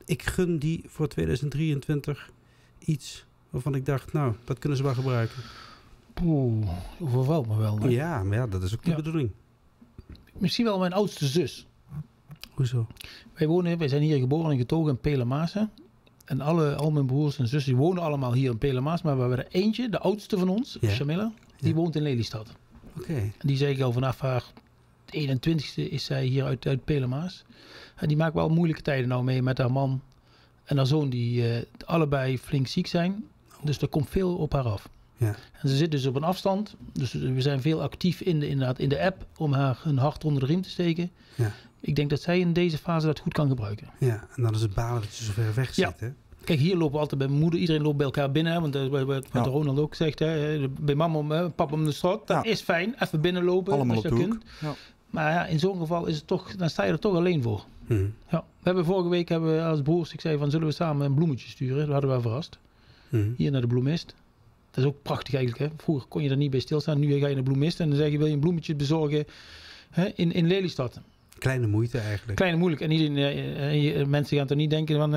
ik gun die voor 2023 iets waarvan ik dacht, nou, dat kunnen ze wel gebruiken. Overvalt me wel. Hè? Ja, maar ja, dat is ook de bedoeling. Misschien wel mijn oudste zus. Hoezo? Wij zijn hier geboren en getogen in Pelemaas. En al mijn broers en zussen wonen allemaal hier in Pelemaas. Maar we hebben er eentje, de oudste van ons, Shamila, die woont in Lelystad. Oké. En die zei ik al vanaf haar 21ste is zij hier uit Pelemaas. En die maakt wel moeilijke tijden nou mee met haar man en haar zoon die allebei flink ziek zijn. Dus er komt veel op haar af. Ja. En ze zit dus op een afstand. Dus we zijn veel actief in de app om haar hun hart onder de riem te steken. Ja. Ik denk dat zij in deze fase dat goed kan gebruiken. Ja, en dan is het balen dat je zo ver weg zit. Hè? Kijk, hier lopen we altijd bij mijn moeder. Iedereen loopt bij elkaar binnen. Hè, want wat Ronald ook zegt. Hè, bij mama, papa om de straat. Dat is fijn. Even binnenlopen. Allemaal als je op de dat hoek. kunt. Ja. Maar ja, in zo'n geval is het toch, dan sta je er toch alleen voor. Ja. Vorige week hebben we als broers, ik zei van zullen we samen een bloemetje sturen. Dat hadden we wel verrast. Hier naar de bloemist. Dat is ook prachtig eigenlijk. Hè? Vroeger kon je er niet bij stilstaan. Nu ga je naar de bloemist en dan zeg je wil je een bloemetje bezorgen in Lelystad. Kleine moeite eigenlijk. Kleine moeilijk. En iedereen, mensen gaan er niet denken van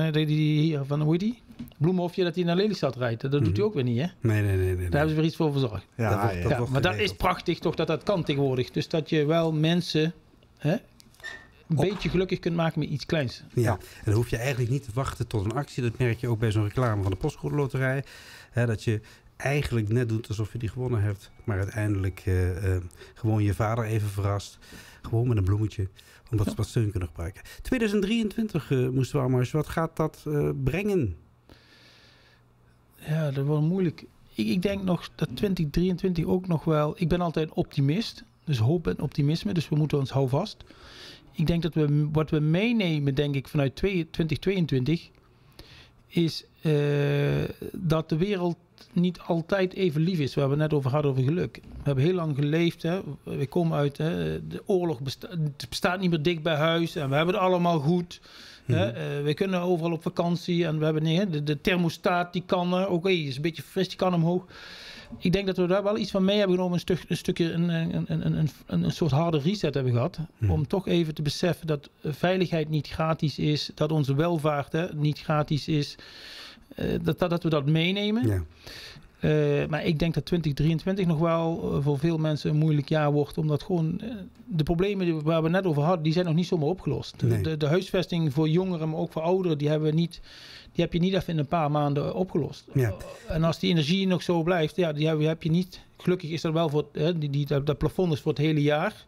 hoe heet die? Bloemenhofje dat hij naar Lelystad rijdt. Dat doet hij ook weer niet, hè? Nee. Daar hebben ze weer iets voor verzorgd. Maar dat is prachtig toch dat kan tegenwoordig. Dus dat je wel mensen een beetje gelukkig kunt maken met iets kleins. Ja, en dan hoef je eigenlijk niet te wachten tot een actie. Dat merk je ook bij zo'n reclame van de Postcode Loterij. Dat je eigenlijk net doet alsof je die gewonnen hebt. Maar uiteindelijk gewoon je vader even verrast. Gewoon met een bloemetje. Omdat ze wat steun kunnen gebruiken. 2023 moesten we allemaal eens. Wat gaat dat brengen? Ja, dat wordt moeilijk. Ik denk nog dat 2023 ook nog wel... Ik ben altijd een optimist. Dus hoop en optimisme. Dus we moeten ons houden vast. Ik denk dat wat we meenemen, denk ik, vanuit 2022... is dat de wereld niet altijd even lief is. We hebben het net over hadden over geluk. We hebben heel lang geleefd. Hè. We komen uit... de oorlog bestaat niet meer dicht bij huis. En we hebben het allemaal goed. We kunnen overal op vakantie. En we hebben de thermostaat, die kan... Oké, is een beetje fris, die kan omhoog. Ik denk dat we daar wel iets van mee hebben genomen. Een stukje een soort harde reset hebben gehad. Om toch even te beseffen dat veiligheid niet gratis is. Dat onze welvaart niet gratis is. Dat we dat meenemen. Ja. Maar ik denk dat 2023 nog wel voor veel mensen een moeilijk jaar wordt. Omdat gewoon de problemen waar we net over hadden, die zijn nog niet zomaar opgelost. Nee. De huisvesting voor jongeren, maar ook voor ouderen, die heb je niet even in een paar maanden opgelost. Ja. En als die energie nog zo blijft, die heb je niet. Gelukkig is dat wel voor dat plafond is voor het hele jaar.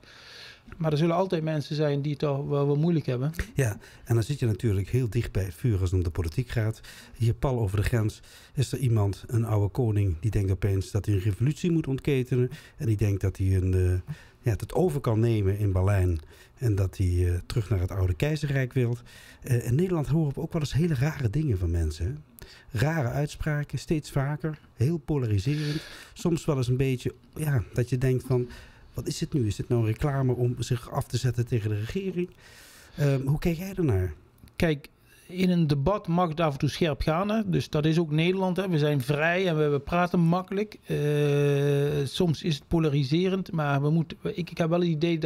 Maar er zullen altijd mensen zijn die het toch wel moeilijk hebben. Ja, en dan zit je natuurlijk heel dicht bij het vuur als het om de politiek gaat. Hier pal over de grens is er iemand, een oude koning, die denkt opeens dat hij een revolutie moet ontketenen. En die denkt dat hij het over kan nemen in Berlijn. En dat hij terug naar het oude keizerrijk wil. In Nederland horen we ook wel eens hele rare dingen van mensen. Hè? Rare uitspraken, steeds vaker. Heel polariserend. Soms wel eens een beetje dat je denkt van... Wat is het nu? Is dit nou een reclame om zich af te zetten tegen de regering? Hoe kijk jij ernaar? Kijk, in een debat mag het af en toe scherp gaan. Hè? Dus dat is ook Nederland. Hè? We zijn vrij en we praten makkelijk. Soms is het polariserend. Maar ik heb wel het idee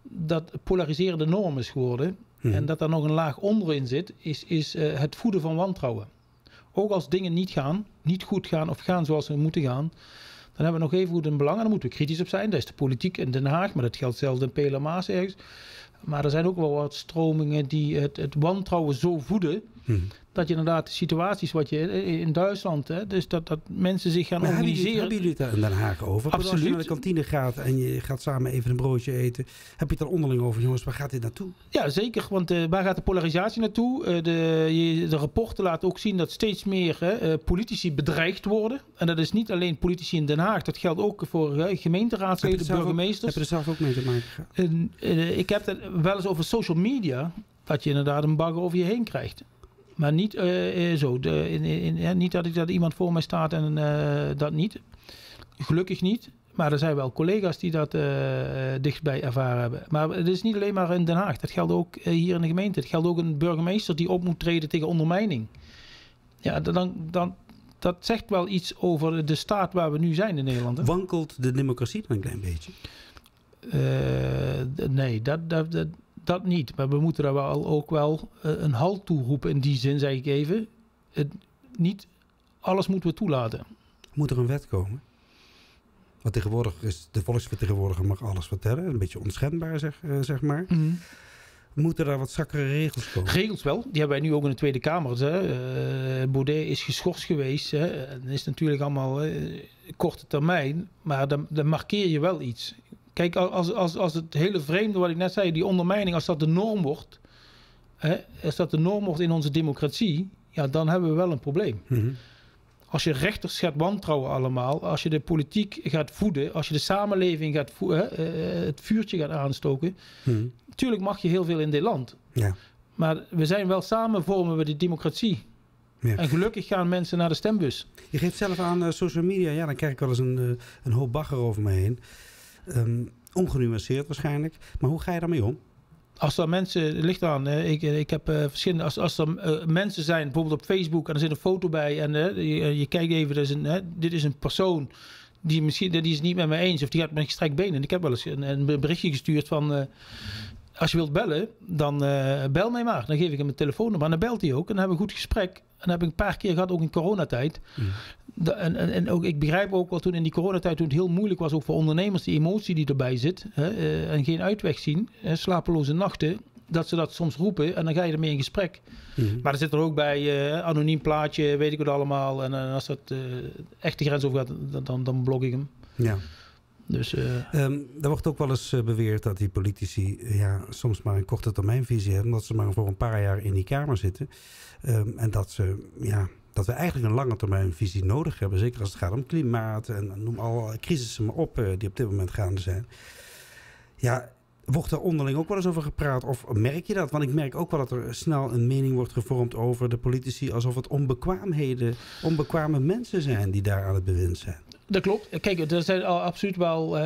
dat polariseren de norm is geworden. En dat er nog een laag onderin zit. Is het voeden van wantrouwen. Ook als dingen niet goed gaan of gaan zoals ze moeten gaan... Dan hebben we nog even goed een belang en daar moeten we kritisch op zijn. Dat is de politiek in Den Haag, maar dat geldt zelfs in Pelemaas ergens. Maar er zijn ook wel wat stromingen die het wantrouwen zo voeden... dat je inderdaad de situaties wat je in Duitsland... dus dat mensen zich gaan organiseren. Hebben jullie het daar in Den Haag over? Absoluut. Als je naar de kantine gaat en je gaat samen even een broodje eten... heb je het er onderling over, jongens, waar gaat dit naartoe? Ja, zeker, want waar gaat de polarisatie naartoe? De rapporten laten ook zien dat steeds meer politici bedreigd worden. En dat is niet alleen politici in Den Haag. Dat geldt ook voor gemeenteraadsleden, burgemeesters. Heb je er zelf ook mee te maken gehad? Ik heb het wel eens over social media... dat je inderdaad een bagger over je heen krijgt. Maar niet zo. Niet dat iemand voor mij staat en dat niet. Gelukkig niet. Maar er zijn wel collega's die dat dichtbij ervaren hebben. Maar het is niet alleen maar in Den Haag. Dat geldt ook hier in de gemeente. Het geldt ook een burgemeester die op moet treden tegen ondermijning. Ja, dat zegt wel iets over de staat waar we nu zijn in Nederland. Hè? Wankelt de democratie dan een klein beetje? Nee, Dat niet, maar we moeten daar ook wel een halt toe roepen. In die zin zeg ik even, niet alles moeten we toelaten. Moet er een wet komen? Want tegenwoordig is de volksvertegenwoordiger mag alles vertellen. Een beetje onschendbaar, zeg maar. Mm. Moeten daar wat strakkere regels komen? Regels wel, die hebben wij nu ook in de Tweede Kamer. Baudet is geschorst geweest. Dat is natuurlijk allemaal korte termijn. Maar dan markeer je wel iets. Kijk, als het hele vreemde wat ik net zei, die ondermijning, als dat de norm wordt, als dat de norm wordt in onze democratie, ja, dan hebben we wel een probleem. Mm-hmm. Als je rechters gaat wantrouwen allemaal, als je de politiek gaat voeden, als je de samenleving gaat het vuurtje gaat aanstoken, Mm-hmm. natuurlijk mag je heel veel in dit land. Ja. Maar we zijn wel samen, vormen we de democratie. Ja. En gelukkig gaan mensen naar de stembus. Je geeft zelf aan social media, ja, dan krijg ik wel eens een hoop bagger over me heen. Ongenuanceerd waarschijnlijk. Maar hoe ga je daarmee om? Als er mensen, ligt aan, ik heb verschillende, als er mensen zijn, bijvoorbeeld op Facebook, en er zit een foto bij en je kijkt even, dit is een persoon die is het niet met me eens of die gaat met gestrekt benen. En ik heb wel eens een berichtje gestuurd van, als je wilt bellen, dan bel mij maar. Dan geef ik hem een telefoonnummer en dan belt hij ook en dan hebben we een goed gesprek. En dat heb ik een paar keer gehad, ook in coronatijd. Mm. En ook, ik begrijp ook wel toen in die coronatijd, toen het heel moeilijk was, ook voor ondernemers, die emotie die erbij zit, en geen uitweg zien, slapeloze nachten, dat ze dat soms roepen en dan ga je ermee in gesprek. Mm. Maar er zit er ook bij, anoniem plaatje, weet ik wat allemaal. En als dat echt de grens over gaat, dan blok ik hem. Ja. Dus, er wordt ook wel eens beweerd dat die politici soms maar een korte termijnvisie hebben, omdat ze maar voor een paar jaar in die Kamer zitten. En dat we eigenlijk een lange termijnvisie nodig hebben. Zeker als het gaat om klimaat en noem al crisissen maar op die op dit moment gaande zijn. Ja, wordt er onderling ook wel eens over gepraat? Of merk je dat? Want ik merk ook wel dat er snel een mening wordt gevormd over de politici, alsof het onbekwame mensen zijn die daar aan het bewind zijn. Dat klopt. Kijk, er zijn absoluut wel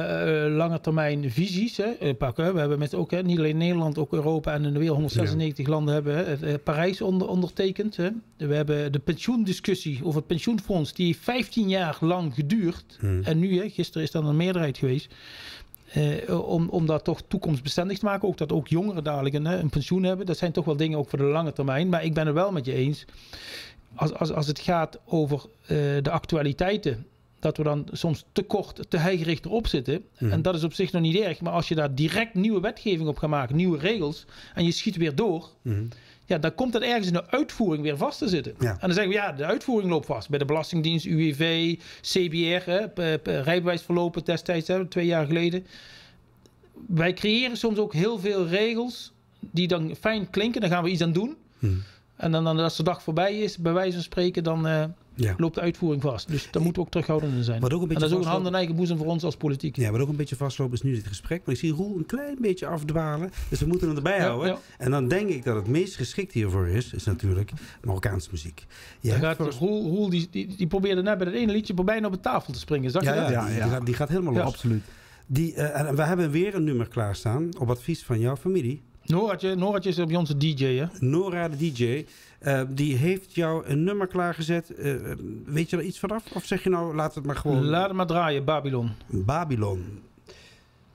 lange termijn visies pakken. We hebben met ook niet alleen Nederland, ook Europa en in de wereld 196 landen hebben Parijs ondertekend. We hebben de pensioendiscussie over het pensioenfonds. Die heeft 15 jaar lang geduurd. En nu, gisteren is dan een meerderheid geweest. Om dat toch toekomstbestendig te maken. Ook dat ook jongeren dadelijk een pensioen hebben. Dat zijn toch wel dingen ook voor de lange termijn. Maar ik ben het wel met je eens. Als het gaat over de actualiteiten, dat we dan soms te kort, te heigericht erop zitten. Mm. En dat is op zich nog niet erg. Maar als je daar direct nieuwe wetgeving op gaat maken, nieuwe regels, en je schiet weer door, ja, dan komt dat ergens in de uitvoering weer vast te zitten. Ja. En dan zeggen we, ja, de uitvoering loopt vast. Bij de Belastingdienst, UWV, CBR, rijbewijs verlopen destijds, 2 jaar geleden. Wij creëren soms ook heel veel regels die dan fijn klinken. Dan gaan we iets aan doen. En dan als de dag voorbij is, bij wijze van spreken, dan loopt de uitvoering vast. Dus daar moeten we ook terughoudend in zijn. En dat is ook een hand in eigen boezem voor ons als politiek. Ja, wat ook een beetje vastlopen is nu dit gesprek. Maar ik zie Roel een klein beetje afdwalen. Dus we moeten hem erbij houden. Ja. En dan denk ik dat het meest geschikt hiervoor is natuurlijk Marokkaanse muziek. Roel die probeerde net bij dat ene liedje bijna op de tafel te springen. Zag je dat? Ja. Die gaat helemaal los. Absoluut. En we hebben weer een nummer klaarstaan op advies van jouw familie. Noratje is bij ons de DJ, hè? Nora, de DJ, die heeft jou een nummer klaargezet. Weet je er iets vanaf? Of zeg je nou, laat het maar gewoon... Laat het maar draaien, Babylon. Babylon.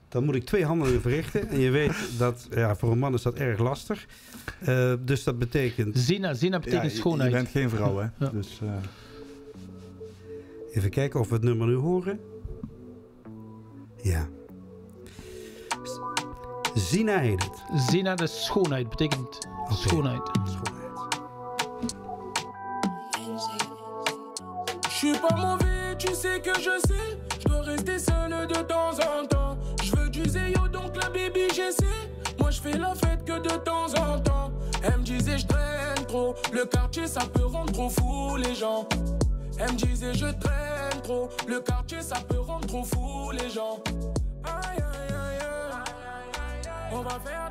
Dan moet ik 2 handelingen verrichten. En je weet dat, voor een man is dat erg lastig. Dus dat betekent... Zina betekent schoonheid. Je bent geen vrouw, hè? Ja. Dus, even kijken of we het nummer nu horen. Ja. Zina heet het. Zina, de schoonheid, betekent schoonheid. Je suis pas mauvais, tu sais que je sais. Je dois rester seul de temps en temps. Je veux du zéyo, donc la baby j'essaie. Moi je fais la fête que de temps en temps. Elle me disait je traîne trop. Le quartier ça peut rendre trop fou les gens. Elle me disait je traîne trop. Le quartier ça peut rendre trop fou les gens. Aïe aïe aïe aïe. On va faire